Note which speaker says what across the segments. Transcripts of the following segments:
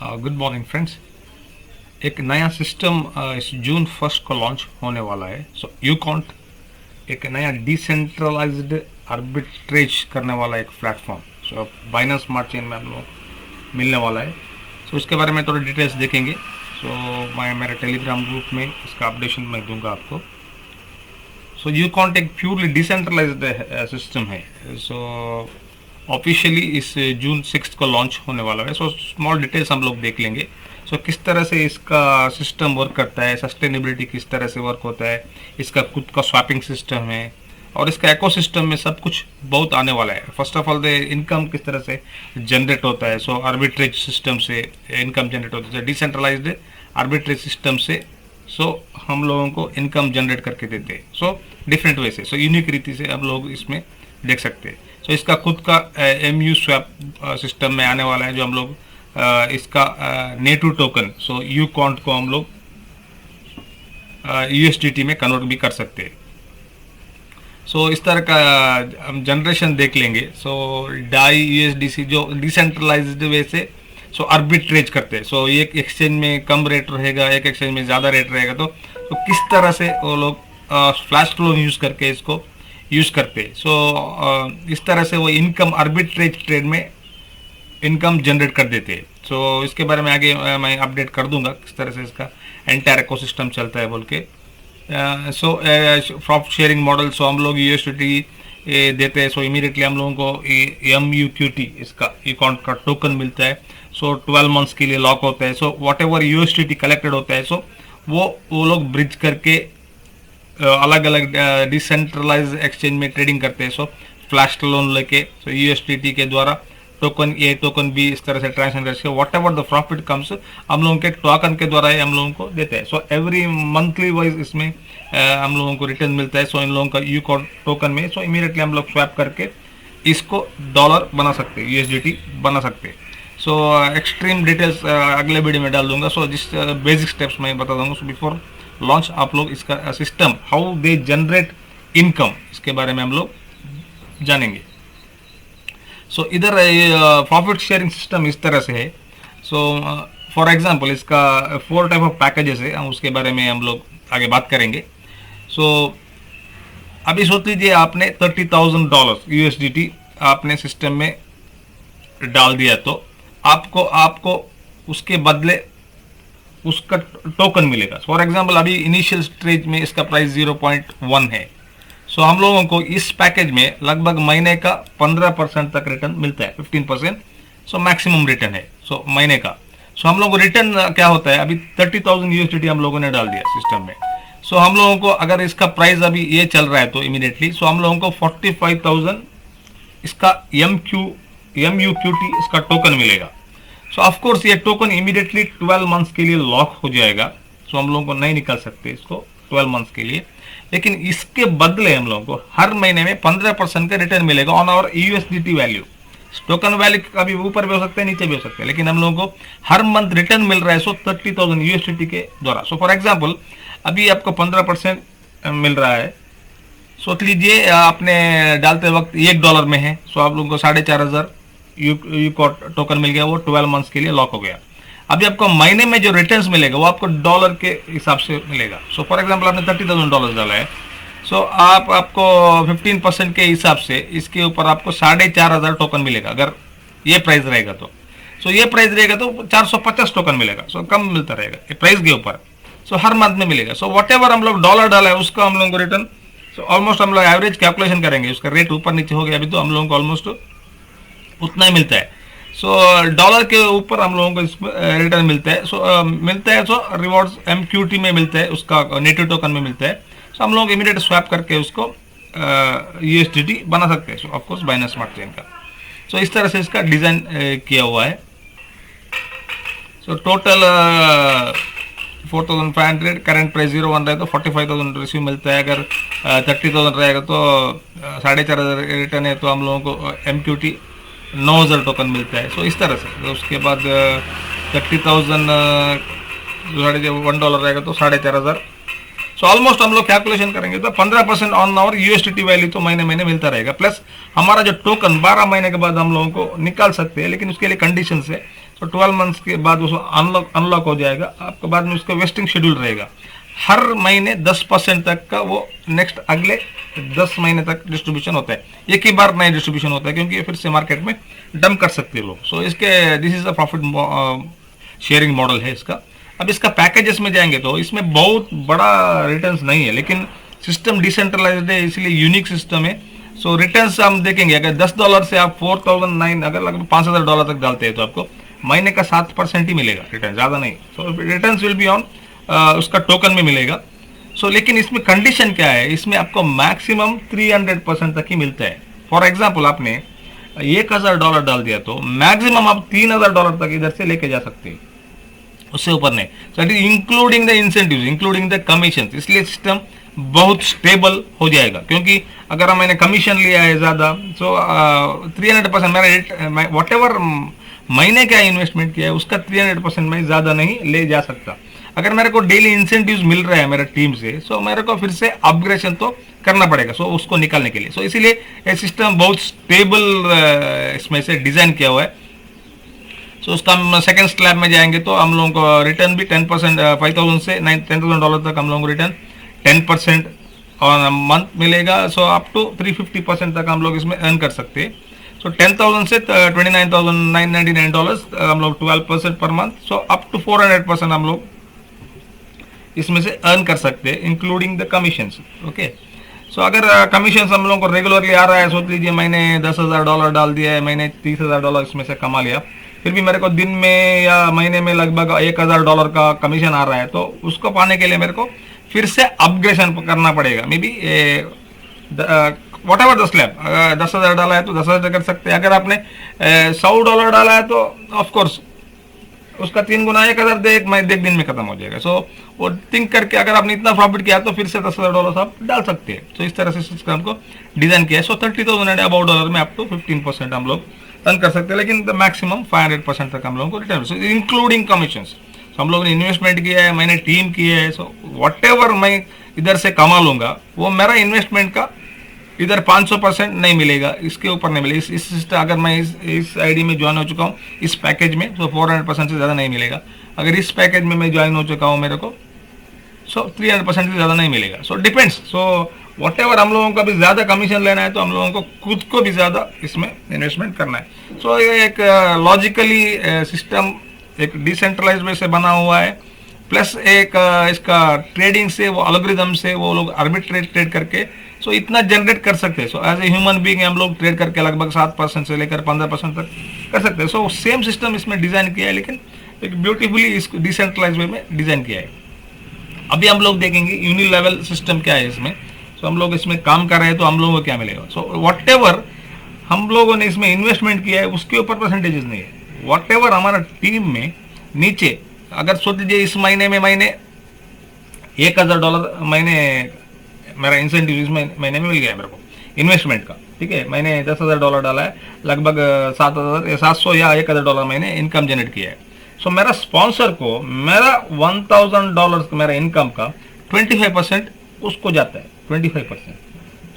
Speaker 1: Good morning friends. एक नया system इस जून 1 को लॉन्च होने वाला है। सो यूकॉन्ट एक नया डिसेंट्रलाइज्ड आर्बिट्रेज करने वाला एक platform so Binance smart chain में हम लोग मिलने वाला है। सो इसके बारे में थोड़ी डिटेल्स देखेंगे। सो मैं मेरे टेलीग्राम ग्रुप में इसका अपडेशन मैं दूंगा आपको। सो यूकॉन्ट एक प्योरली डिसेंट्रलाइज्ड सिस्टम है। सो ऑफिशियली इस जून 6 को लॉन्च होने वाला है। सो स्मॉल डिटेल्स हम लोग देख लेंगे। सो किस तरह से इसका सिस्टम वर्क करता है, सस्टेनेबिलिटी किस तरह से वर्क होता है, इसका खुद का स्वैपिंग सिस्टम है और इसका इकोसिस्टम में सब कुछ बहुत आने वाला है। First of all the income किस तरह से जनरेट होता है। सो आर्बिट्रेज सिस्टम से इनकम जनरेट होता है, डिसेंट्रलाइज्ड आर्बिट्रेज सिस्टम से सो हम लोगों को इनकम जनरेट करके देते हैं। सो डिफरेंट वे से, सो यूनिक रीति से हम लोग इसमें देख सकते हैं। सो इसका खुद का MU स्वैप सिस्टम में आने वाला है, जो हम लोग इसका नेटिव टोकन सो यूकॉन्ट को हम लोग USDT में कन्वर्ट भी कर सकते हैं। सो इस तरह का हम जनरेशन देख लेंगे। सो डाई USDC जो डिसेंट्रलाइज्ड वे से सो आर्बिट्रेज करते हैं। सो एक एक्सचेंज में कम रेट रहेगा, एक एक्सचेंज में ज़्यादा रेट रहेगा। तो किस तरह से वो लोग फ्लैश लोन यूज़ करके इसको यूज़ करते हैं। सो इस तरह से वो इनकम आर्बिट्रेज ट्रेड में इनकम जनरेट कर देते हैं। सो इसके बारे में आगे मैं अपडेट कर दूंगा किस तरह से इसका एंटायर इकोसिस्टम चलता है बोल के। सो प्रॉफिट शेयरिंग मॉडल, सो हम लोग USDT देते हैं। सो इमीडिएटली हम लोगों को MUQT इसका अकाउंट का टोकन मिलता है। सो 12 मंथ्स के लिए लॉक होता है। So what ever USDT collected होता है, सो वो लोग ब्रिज करके अलग अलग डिसेंट्रलाइज एक्सचेंज में ट्रेडिंग करते हैं। सो फ्लैश लोन लेके सो USDT के द्वारा टोकन A टोकन B इस तरह से ट्रांजेक्शन करके what ever the profit comes हम लोगों के टोकन के द्वारा ही हम लोगों को देते हैं। सो एवरी मंथली वाइज इसमें हम लोगों को रिटर्न मिलता है। सो इन लोगों का यूकॉन्ट टोकन में सो इमीडिएटली हम लोग स्वैप करके इसको डॉलर बना सकते हैं, USDT बना सकते हैं। सो एक्सट्रीम डिटेल्स अगले वीडियो में डाल दूंगा। सो जिस बेसिक स्टेप्स मैं बता दूंगा। सो बिफोर लॉन्च आप लोग इसका system how they generate income इसके बारे में हम लोग जानेंगे। सो इधर प्रॉफिट शेयरिंग सिस्टम इस तरह से है। सो फॉर एग्जांपल इसका 4 टाइप ऑफ पैकेजेस है, हम उसके बारे में हम लोग आगे बात करेंगे। सो अभी सोच लीजिए आपने $30,000 USDT आपने सिस्टम में डाल दिया, तो आपको उसके बदले उसका टोकन मिलेगा। फॉर एग्जांपल अभी इनिशियल स्टेज में इसका प्राइस 0.1 है। सो हम लोगों को इस पैकेज में लगभग महीने का 15% तक रिटर्न मिलता है, 15%। सो मैक्सिमम रिटर्न है सो महीने का। सो हम लोगों को रिटर्न क्या होता है, अभी 30,000 USDT हम लोगों ने डाल दिया सिस्टम में। सो हम लोगों को अगर इसका प्राइस अभी ये चल रहा है तो इमीडिएटली सो हम लोगों को 45,000 इसका MUQT इसका टोकन मिलेगा। सो ऑफकोर्स ये टोकन इमीडिएटली 12 मंथ्स के लिए लॉक हो जाएगा। सो हम लोगों को नहीं निकाल सकते इसको 12 मंथ्स के लिए, लेकिन इसके बदले हम लोगों को हर महीने में 15% का रिटर्न मिलेगा on our USDT value. Token value कभी ऊपर भी हो सकता है, नीचे भी हो सकता है, लेकिन हम लोगों को हर मंथ रिटर्न मिल रहा है। सो 30,000 USDT के द्वारा। सो फॉर एग्जाम्पल अभी आपको 15% मिल रहा है। सोच लीजिए आपने डालते वक्त $1 में है। सो आप लोगों को 4,500 टोकन मिल गया, वो 12 मंथ्स के लिए लॉक हो गया। अभी आपको महीने में जो रिटर्न्स मिलेगा वो आपको डॉलर के हिसाब से मिलेगा। सो फॉर एग्जांपल आपने $30,000 डाला है। सो आपको 15% के हिसाब से इसके ऊपर आपको 4,500 टोकन मिलेगा अगर ये प्राइस रहेगा तो। सो ये प्राइस रहेगा तो 450 टोकन मिलेगा। सो कम मिलता रहेगा ये प्राइस के ऊपर। सो हर मंथ में मिलेगा। सो वॉट एवर हम लोग डॉलर डाला है उसका हम लोगों को रिटर्न सो ऑलमोस्ट हम लोग एवरेज कैलकुलेशन करेंगे, उसका रेट ऊपर नीचे हो गया अभी तो हम लोगों को ऑलमोस्ट उतना ही मिलता है। सो डॉलर के ऊपर हम लोगों को इसमें रिटर्न मिलता है। सो रिवॉर्ड्स MQT में मिलता है, उसका नेटिव टोकन में मिलता है। सो हम लोग इमीडिएट स्वैप करके उसको USDT बना सकते हैं। So of course Binance smart chain का। सो इस तरह से इसका डिज़ाइन किया हुआ है। सो टोटल 4,500, करंट प्राइस 0.1 रहे तो 45,000 रिसीव मिलता है। अगर 30,000 रहेगा तो 4,500 रिटर्न है तो हम लोगों को MQT 9,000 टोकन मिलता है। सो इस तरह से तो उसके बाद 30,000 $1 रहेगा तो 4,500। सो ऑलमोस्ट हम लोग कैलकुलेशन करेंगे तो 15% ऑन आवर USDT वैल्यू तो महीने महीने मिलता रहेगा। प्लस हमारा जो टोकन 12 महीने के बाद हम लोगों को निकाल सकते हैं, लेकिन उसके लिए कंडीशन है। तो 12 मंथ्स के बाद उसको अनलॉक हो जाएगा, आपके बाद में उसका वेस्टिंग शेड्यूल रहेगा। हर महीने 10% तक का वो नेक्स्ट अगले 10 महीने तक डिस्ट्रीब्यूशन होता है, एक ही बार नया डिस्ट्रीब्यूशन होता है, क्योंकि ये फिर से मार्केट में डंप कर सकते हैं लोग। सो इसके this is a profit sharing model है इसका। अब इसका पैकेजेस में जाएंगे तो इसमें बहुत बड़ा रिटर्न्स नहीं है, लेकिन सिस्टम डिसेंट्रलाइज्ड है, इसलिए यूनिक सिस्टम है। सो रिटर्न्स हम देखेंगे, अगर $10 से आप 4009 अगर लगभग $5000 तक डालते हैं तो आपको महीने का 7% ही मिलेगा रिटर्न, ज़्यादा नहीं। सो रिटर्न्स विल बी ऑन उसका टोकन में मिलेगा। सो लेकिन इसमें कंडीशन क्या है, इसमें आपको मैक्सिमम 300% तक ही मिलता है। फॉर एग्जाम्पल आपने $1000 डाल दिया तो मैक्सिमम आप $3000 तक इधर से लेके जा सकते हैं, उससे ऊपर नहीं। So it is including the incentive, including the commission, इसलिए सिस्टम बहुत स्टेबल हो जाएगा। क्योंकि अगर मैंने कमीशन लिया है ज़्यादा, सो 300% मेरा वॉट एवर महीने का इन्वेस्टमेंट किया है उसका 300% मैं ज़्यादा नहीं ले जा सकता। अगर मेरे को डेली इंसेंटिव्स मिल रहा है मेरे टीम से, सो मेरे को फिर से अपग्रेडेशन तो करना पड़ेगा, सो उसको निकालने के लिए। सो इसीलिए ये सिस्टम बहुत स्टेबल इसमें से डिज़ाइन किया हुआ है। सो उसका हम सेकेंड स्लैब में जाएंगे तो हम लोगों को रिटर्न भी 10%, 5000 से $10,000 तक हम लोगों को रिटर्न 10% और मंथ मिलेगा। सो अप टू 350% तक हम लोग इसमें अर्न कर सकते हैं। सो 10,000 से $29,999 हम लोग 12% per month. So up to 400% हम लोग इसमें से अर्न कर सकते हैं, इंक्लूडिंग द कमीशंस। ओके, सो अगर कमीशन हम लोगों को रेगुलरली आ रहा है, सोच लीजिए मैंने $10,000 डाल दिया है, मैंने $30,000 इसमें से कमा लिया, फिर भी मेरे को दिन में या महीने में लगभग $1,000 का कमीशन आ रहा है, तो उसको पाने के लिए मेरे को फिर से अपग्रेडेशन करना पड़ेगा। May be what ever the slab, 10,000 डाला है तो 10,000 कर सकते हैं। अगर आपने $100 डाला है तो ऑफकोर्स उसका 3 गुना 1,000 एक दिन में खत्म हो जाएगा। सो वो थिंक करके अगर आपने इतना प्रॉफिट किया तो फिर से $10,000 आप डाल सकते हैं। तो इस तरह से सिस्टम को डिजाइन किया है। सो 30,000 एंड अबाउट डॉलर में अप टू 15% हम लोग अर्न कर सकते हैं, लेकिन द मैक्सिमम 500% तक हम लोगों को रिटर्न, इंक्लूडिंग कमीशन। हम लोगों ने इन्वेस्टमेंट किया है, मैंने टीम की है, सो वट एवर मैं इधर से कमा लूंगा वो मेरा इन्वेस्टमेंट का इधर 500% नहीं मिलेगा, इसके ऊपर नहीं मिलेगा। इस सिस्टम अगर मैं इस आईडी में ज्वाइन हो चुका हूँ इस पैकेज में, तो 400% से ज़्यादा नहीं मिलेगा। अगर इस पैकेज में मैं ज्वाइन हो चुका हूँ मेरे को, सो 300% से ज़्यादा नहीं मिलेगा। So depends. So what ever हम लोगों का भी ज़्यादा कमीशन लेना है तो हम लोगों को खुद को भी ज़्यादा इसमें इन्वेस्टमेंट करना है। सो ये एक लॉजिकली सिस्टम एक डिसेंट्रलाइज वे से बना हुआ है, प्लस एक इसका ट्रेडिंग से वो एल्गोरिथम से वो लोग आर्बिट्रेट ट्रेड करके सो इतना जनरेट कर सकते हैं। So as a human being हम लोग ट्रेड करके लगभग 7% से लेकर 15% तक कर सकते हैं। सो सेम सिस्टम इसमें डिज़ाइन किया है, लेकिन एक ब्यूटीफुली इसको डिसेंट्रलाइज वे में डिज़ाइन किया है। अभी हम लोग देखेंगे यूनि लेवल सिस्टम क्या है इसमें। सो हम लोग इसमें काम कर रहे हैं तो हम लोगों को क्या मिलेगा। सो वॉट एवर हम लोगों ने इसमें इन्वेस्टमेंट किया है उसके ऊपर परसेंटेजेस नहीं है। वॉट एवर हमारा टीम में नीचे, अगर सोच लीजिए इस महीने में मैंने $1,000 महीने मेरा इंसेंटिव इस महीने में मिल गया मेरे को इन्वेस्टमेंट का, ठीक है। मैंने $10,000 डाला है, लगभग 700 या $1,000 मैंने इनकम जनरेट किया है। सो मेरा स्पॉन्सर को मेरा $1,000 मेरा इनकम का 25% उसको जाता है, 25%।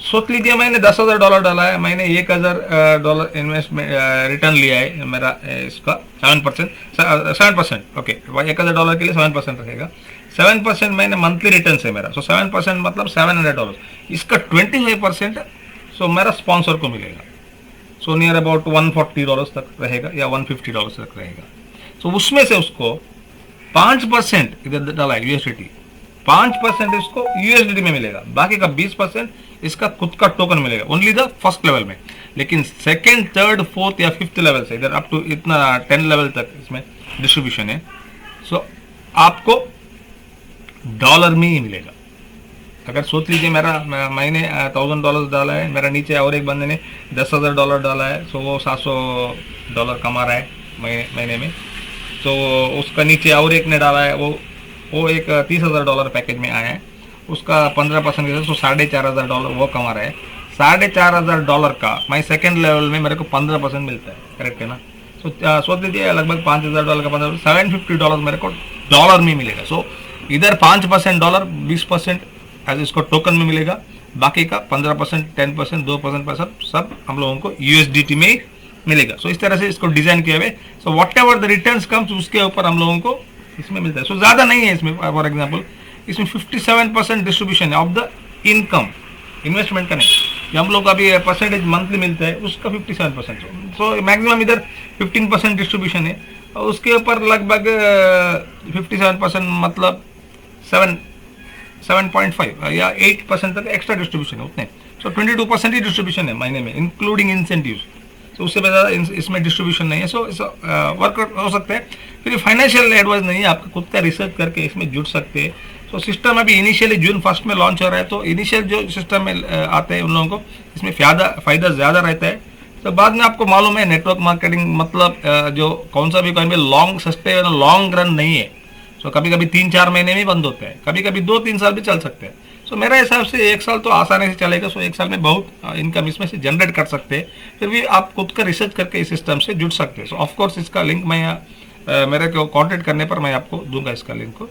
Speaker 1: सोच लीजिए मैंने $10,000 डाला है, मैंने $1,000 इन्वेस्टमेंट रिटर्न लिया है मेरा इसका 7%। ओके, $1,000 के लिए 7% रहेगा। 7% मैंने मंथली रिटर्न है मेरा। सो 7% मतलब $700। इसका 25% सो मेरा स्पॉन्सर को मिलेगा। सो नियर अबाउट $140 तक रहेगा या $150 तक रहेगा। सो उसमें से उसको 5% इधर डाला है USDT, 5% इसको USDT में मिलेगा, बाकी का 20% इसका खुद का टोकन मिलेगा, ओनली द फर्स्ट लेवल में। लेकिन सेकेंड, थर्ड, फोर्थ या फिफ्थ लेवल से इधर अप टू इतना 10 लेवल तक इसमें डिस्ट्रीब्यूशन है। सो आपको डॉलर में ही मिलेगा। अगर सोच लीजिए मेरा मैंने $1,000 डाला है, मेरा नीचे और एक बंदे ने $10,000 डाला है, सो वो $700 कमा रहा है महीने में। तो उसका नीचे और एक ने डाला है, वो एक $30,000 पैकेज में आया है, उसका 15% तो $4,500 वो कमा रहा है। $4,500 का मैं सेकेंड लेवल में मेरे को 15% मिलता है, करेक्ट है ना। सो सोच लीजिए लगभग $5,000 का 15% $750 मेरे को डॉलर में मिलेगा। सो इधर 5% डॉलर, 20% एज इसको टोकन में मिलेगा, बाकी का 15%, 10%, 2% सब हम लोगों को USDT में मिलेगा। सो इस तरह से इसको डिजाइन किया हुआ है। So what ever the returns comes उसके ऊपर हम लोगों को इसमें मिलता है। सो ज्यादा नहीं है इसमें, फॉर एग्जाम्पल इसमें 57% डिस्ट्रीब्यूशन है ऑफ द इनकम, इन्वेस्टमेंट का नहीं, जो हम लोग का अभी परसेंटेज मंथली मिलता है उसका 57%। सो मैक्सिमम इधर 15% डिस्ट्रीब्यूशन है, और उसके ऊपर लगभग 57% मतलब 7.5 या 8% तक एक्स्ट्रा डिस्ट्रीब्यूशन है उतने। सो 22% ही डिस्ट्रीब्यूशन है महीने में, इंक्लूडिंग इंसेंटिव्स। तो उससे ज़्यादा इसमें डिस्ट्रीब्यूशन नहीं है। सो वर्क हो सकता है। फिर फाइनेंशियल एडवाइस नहीं है, आपका खुद का रिसर्च करके इसमें जुड़ सकते हैं। सो सिस्टम अभी इनिशियली जून 1 में लॉन्च हो रहा है, तो इनिशियल जो सिस्टम में आते हैं उन लोगों को इसमें फ़ायदा ज़्यादा रहता है। तो बाद में आपको मालूम है नेटवर्क मार्केटिंग मतलब जो कौन सा भी कॉइन में लॉन्ग सस्टेन लॉन्ग रन नहीं है। सो कभी कभी 3-4 महीने में बंद होता है, कभी कभी 2-3 साल भी चल सकते हैं। सो मेरे हिसाब से 1 साल तो आसानी से चलेगा। सो 1 साल में बहुत इनकम इसमें से जनरेट कर सकते हैं। फिर भी आप खुद का रिसर्च करके इस सिस्टम से जुड़ सकते हैं। सो ऑफकोर्स इसका लिंक मैं मेरे को कॉन्टेक्ट करने पर मैं आपको दूंगा इसका लिंक को।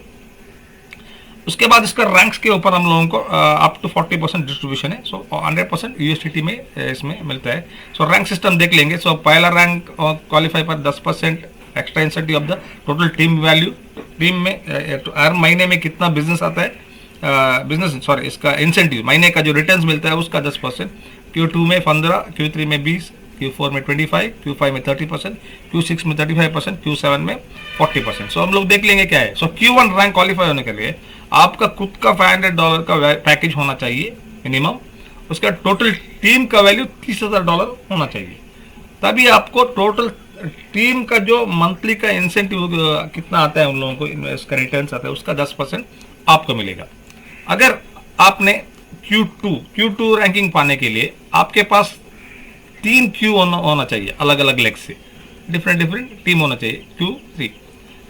Speaker 1: उसके बाद इसका रैंक्स के ऊपर हम लोगों को अप टू 40% डिस्ट्रीब्यूशन है। सो 100% यूएसडीटी में इसमें मिलता है। सो रैंक सिस्टम देख लेंगे। सो पहला रैंक क्वालिफाई पर 10% extra incentive of the total team value. Team में हर महीने में कितना बिजनेस आता है, इसका इंसेंटिव महीने का जो रिटर्न्स मिलता है उसका 10%, Q2 में 15, Q3 में 20, Q4 में 25, Q5 में 30%, Q6 में 35%, Q7 में 40%। सो हम लोग देख लेंगे क्या है। सो Q1 रैंक क्वालिफाई होने के लिए आपका खुद का $500 का पैकेज होना चाहिए मिनिमम। उसका टोटल टीम का वैल्यू $30,000 होना चाहिए। तभी आपको टोटल टीम का जो मंथली का इंसेंटिव कितना आता है उन लोगों को, इसका रिटर्न्स आता है उसका 10% आपको मिलेगा। अगर आपने Q2 रैंकिंग पाने के लिए आपके पास 3 Q होना चाहिए, अलग अलग लेग से डिफरेंट टीम होना चाहिए। Q3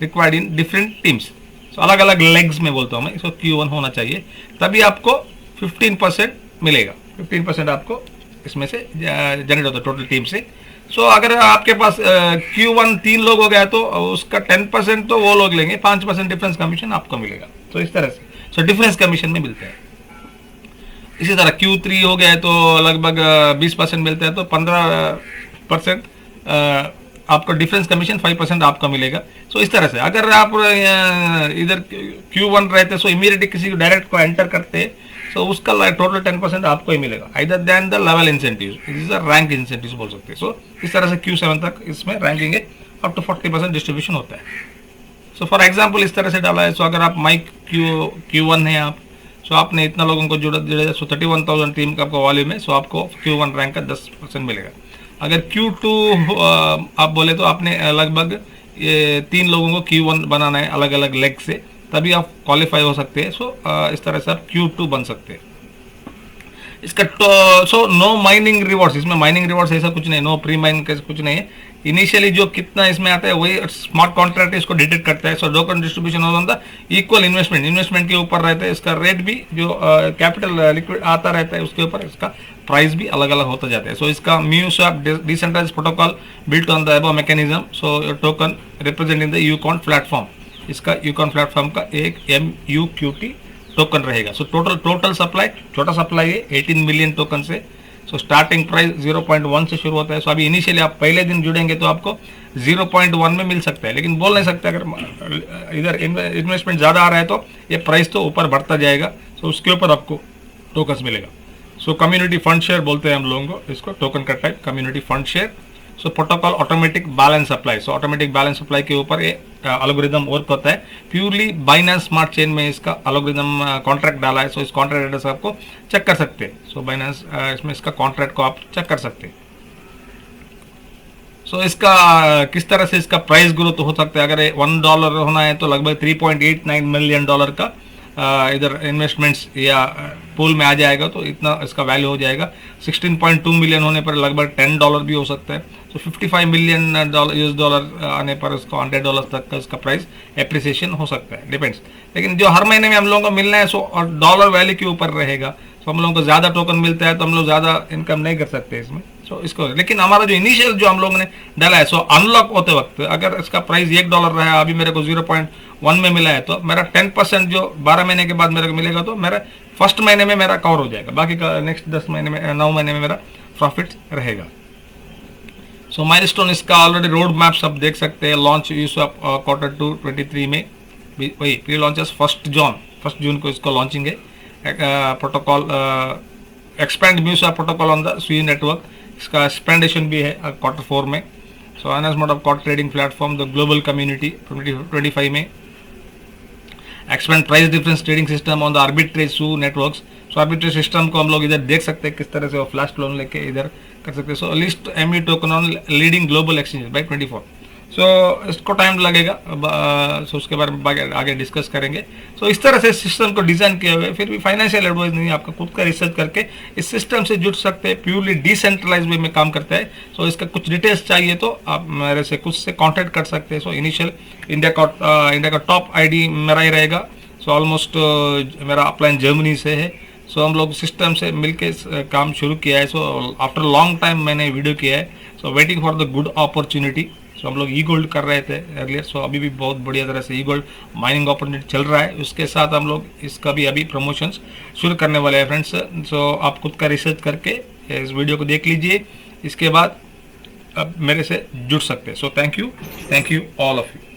Speaker 1: required in different teams. So अलग अलग लेग्स में बोलता हूँ मैं। सो Q1 होना चाहिए, तभी आपको 15% मिलेगा। 15% आपको इसमें से जनरेट होता है टोटल टीम से। सो अगर आपके पास Q1 3 लोग हो गया तो उसका 10% तो वो लोग लेंगे, 5% डिफरेंस कमीशन आपको मिलेगा। तो इस तरह से डिफरेंस कमीशन में मिलता है। इसी तरह Q3 हो गया है तो लगभग 20% मिलता है, तो 15% आपको डिफरेंस कमीशन 5% आपका मिलेगा। सो इस तरह से अगर आप इधर Q1 रहते सो इमीडिएटली किसी को डायरेक्ट को एंटर करते तो उसका टोटल 10% आपको ही मिलेगा, either then the level incentive, is the rank incentive बोल सकते हैं। सो इस तरह से Q7 तक इसमें रैंकिंग है, अप टू 40% डिस्ट्रीब्यूशन होता है। सो फॉर एग्जाम्पल इस तरह से डाला है। सो अगर आप माइक Q1 है आप, सो आपने इतना लोगों को जुड़ा सो 31,000 टीम का आपको वॉल्यूम है। सो आपको Q1 रैंक का 10% मिलेगा। अगर Q2 आप बोले तो आपने लगभग ये 3 लोगों को Q1 बनाना है अलग अलग लेग से, तभी आप क्वालिफाई हो सकते हैं। सो इस तरह से आप Q2 बन सकते हैं। इसका सो नो माइनिंग रिवॉर्ड्स, इसमें माइनिंग रिवॉर्ड्स ऐसा कुछ नहीं, नो प्री माइन का कुछ नहीं है। इनिशियली जो कितना इसमें आता है वही स्मार्ट कॉन्ट्रैक्ट इसको डिटेक्ट करता है। सो टोकन डिस्ट्रीब्यूशन होता है इक्वल इन्वेस्टमेंट के ऊपर रहता है। इसका रेट भी जो कैपिटल लिक्विड आता रहता है उसके ऊपर इसका प्राइस भी अलग अलग होता जाता है। सो इसका MuSwap decentralized protocol built on the above mechanism. So token representing the Ucon platform, इसका यूकॉन प्लेटफॉर्म का एक MUQT टोकन रहेगा। सो टोटल सप्लाई छोटा सप्लाई है 18 मिलियन टोकन से। सो स्टार्टिंग प्राइस 0.1 से शुरू होता है। सो अभी इनिशियली आप पहले दिन जुड़ेंगे तो आपको 0.1 में मिल सकता है, लेकिन बोल नहीं सकते अगर इधर इन्वेस्टमेंट ज़्यादा आ रहा है तो ये प्राइस तो ऊपर बढ़ता जाएगा। सो उसके ऊपर आपको टोकन्स मिलेगा। सो कम्युनिटी फंड शेयर बोलते हैं हम लोगों को इसको, टोकन का type community fund share. So protocol automatic balance supply. So automatic balance supply के ऊपर ये एल्गोरिदम वर्क होता है। प्यूरली बाइनेंस स्मार्ट चेन में इसका एल्गोरिदम कॉन्ट्रैक्ट डाला है। सो इस कॉन्ट्रैक्ट एड्रेस आपको चेक कर सकते हैं। सो बाइनेंस इसमें इसका कॉन्ट्रैक्ट को आप चेक कर सकते हैं। सो इसका किस तरह से इसका प्राइस ग्रोथ हो सकता है। अगर $1 होना है तो लगभग $3.89 मिलियन का इधर इन्वेस्टमेंट्स या पूल में आ जाएगा, तो इतना इसका वैल्यू हो जाएगा। 16.2 मिलियन होने पर लगभग $10 भी हो सकता है। तो 55 मिलियन US$ आने पर इसको $100 तक का इसका प्राइस एप्रिसिएशन हो सकता है, डिपेंड्स। लेकिन जो हर महीने में हम लोगों को मिलना है सो और डॉलर वैल्यू के ऊपर रहेगा। तो हम लोगों को ज़्यादा टोकन मिलता है तो हम लोग ज़्यादा इनकम नहीं कर सकते इसमें। सो इसको लेकिन हमारा जो इनिशियल जो हम लोगों ने डाला है सो अनलॉक होते वक्त अगर इसका प्राइस $1 रहा है, अभी मेरे को 0.1 में मिला है, तो मेरा 10% जो 12 महीने के बाद मेरे को मिलेगा तो मेरा फर्स्ट महीने में मेरा कवर हो जाएगा, बाकी का नेक्स्ट 9 महीने में मेरा प्रॉफिट रहेगा। सो माइलस्टोन इसका ऑलरेडी रोड मैप्स आप देख सकते हैं। लॉन्च यूज ऑफ Q2 23 में वही प्री लॉन्चेस 1 जून को इसको लॉन्चिंग है। Protocol expand Muse protocol on the Sui network, इसका एक्सपेंडेशन भी है Q4 में। So announcement of cot trading platform the global community 2025 में। Expand price difference trading system on the arbitrage Sui networks. So arbitrage system को हम लोग इधर देख सकते हैं किस तरह से वो फ्लैश लोन लेके इधर कर सकते हैं। So list ME token on leading global exchange by 24। So इसको टाइम लगेगा, सो उसके बारे में आगे डिस्कस करेंगे। सो इस तरह से सिस्टम को डिजाइन किया हुआ है। फिर भी फाइनेंशियल एडवाइस नहीं है, आपका खुद का रिसर्च करके इस सिस्टम से जुड़ सकते हैं। प्योरली डिसेंट्रलाइज वे में काम करता है। सो इसका कुछ डिटेल्स चाहिए तो आप मेरे से कुछ से कॉन्टेक्ट कर सकते हैं। सो इनिशियल इंडिया का टॉप आईडी मेरा ही रहेगा। सो ऑलमोस्ट मेरा अपलाइन जर्मनी से है। सो हम लोग सिस्टम से मिलके काम शुरू किया है। सो आफ्टर लॉन्ग टाइम मैंने वीडियो किया है। So waiting for the good opportunity. So हम लोग ई गोल्ड कर रहे थे अर्लियर। सो अभी भी बहुत बढ़िया तरह से ई गोल्ड माइनिंग अपॉर्चुनिटी चल रहा है। उसके साथ हम लोग इसका भी अभी प्रमोशंस शुरू करने वाले हैं फ्रेंड्स। सो आप खुद का रिसर्च करके इस वीडियो को देख लीजिए, इसके बाद अब मेरे से जुड़ सकते हैं। So thank you all of you.